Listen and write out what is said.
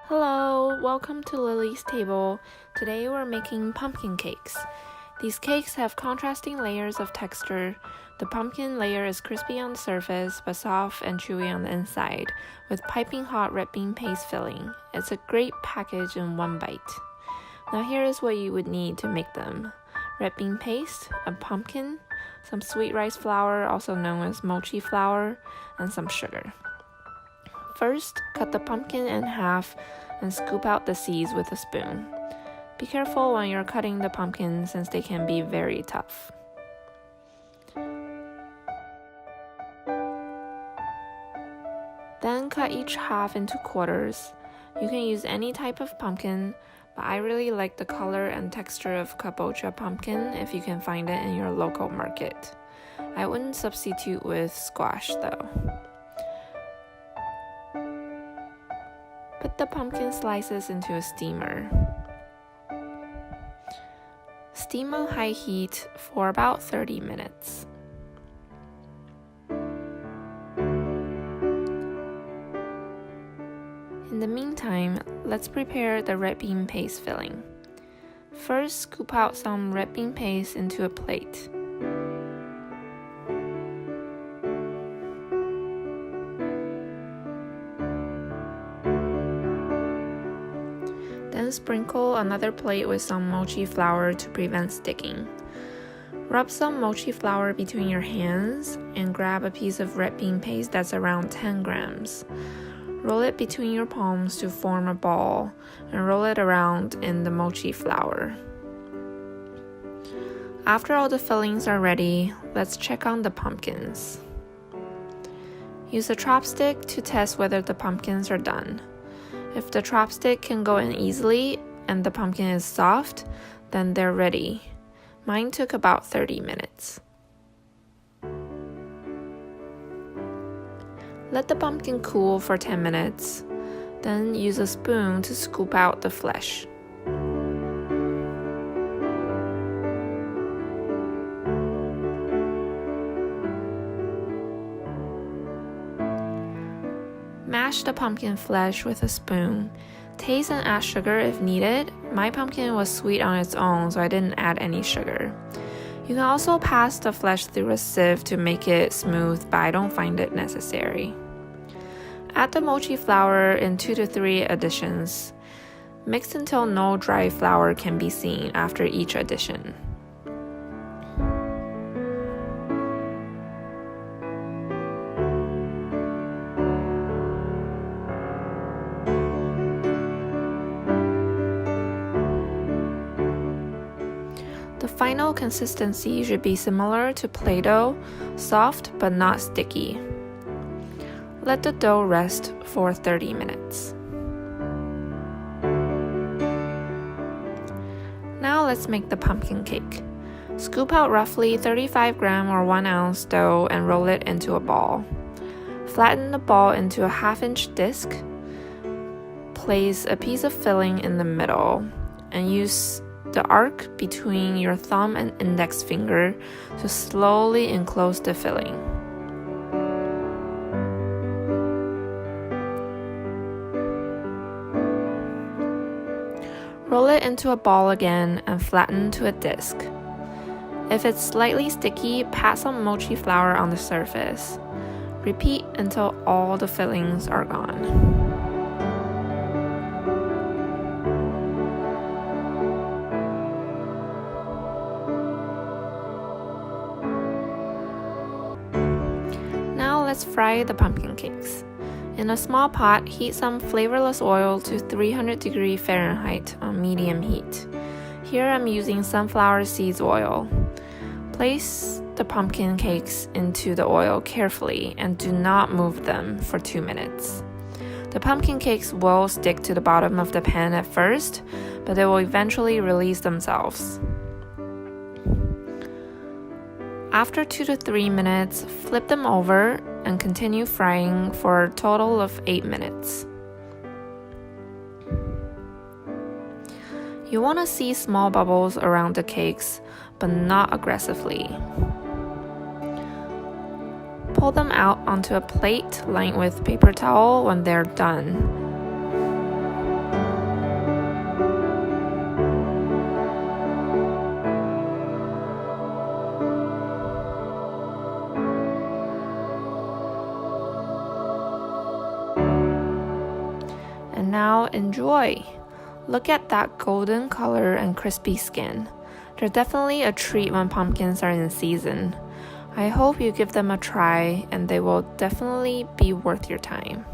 Hello, welcome to Lily's table. Today we're making pumpkin cakes. These cakes have contrasting layers of texture. The pumpkin layer is crispy on the surface, but soft and chewy on the inside, with piping hot red bean paste filling. It's a great package in one bite. Now here is what you would need to make them. Red bean paste, a pumpkin, some sweet rice flour, also known as mochi flour, and some sugar. First, cut the pumpkin in half and scoop out the seeds with a spoon. Be careful when you're cutting the pumpkin since they can be very tough. Then cut each half into quarters. You can use any type of pumpkin, but I really like the color and texture of Kabocha pumpkin if you can find it in your local market. I wouldn't substitute with squash though. Put the pumpkin slices into a steamer. Steam on high heat for about 30 minutes. In the meantime, let's prepare the red bean paste filling. First, scoop out some red bean paste into a plate. Then sprinkle another plate with some mochi flour to prevent sticking. Rub some mochi flour between your hands and grab a piece of red bean paste that's around 10 grams. Roll it between your palms to form a ball and roll it around in the mochi flour. After all the fillings are ready, let's check on the pumpkins. Use a chopstick to test whether the pumpkins are done. If the chopstick can go in easily and the pumpkin is soft, then they're ready. Mine took about 30 minutes. Let the pumpkin cool for 10 minutes, then use a spoon to scoop out the flesh. Mash the pumpkin flesh with a spoon. Taste and add sugar if needed. My pumpkin was sweet on its own, so I didn't add any sugar. You can also pass the flesh through a sieve to make it smooth, but I don't find it necessary. Add the mochi flour in 2 to 3 additions. Mix until no dry flour can be seen after each addition. The final consistency should be similar to Play-Doh, soft but not sticky. Let the dough rest for 30 minutes. Now let's make the pumpkin cake. Scoop out roughly 35 gram or 1 ounce dough and roll it into a ball. Flatten the ball into a 1/2-inch disc. Place a piece of filling in the middle and use the arc between your thumb and index finger to slowly enclose the filling. Roll it into a ball again and flatten to a disc. If it's slightly sticky, pat some mochi flour on the surface. Repeat until all the fillings are gone. Let's fry the pumpkin cakes. In a small pot, heat some flavorless oil to 300 degrees Fahrenheit on medium heat. Here I'm using sunflower seeds oil. Place the pumpkin cakes into the oil carefully and do not move them for 2 minutes. The pumpkin cakes will stick to the bottom of the pan at first, but they will eventually release themselves. After 2 to 3 minutes, flip them over and continue frying for a total of 8 minutes. You want to see small bubbles around the cakes, but not aggressively. Pull them out onto a plate lined with paper towel when they're done. Now enjoy! Look at that golden color and crispy skin. They're definitely a treat when pumpkins are in season. I hope you give them a try and they will definitely be worth your time.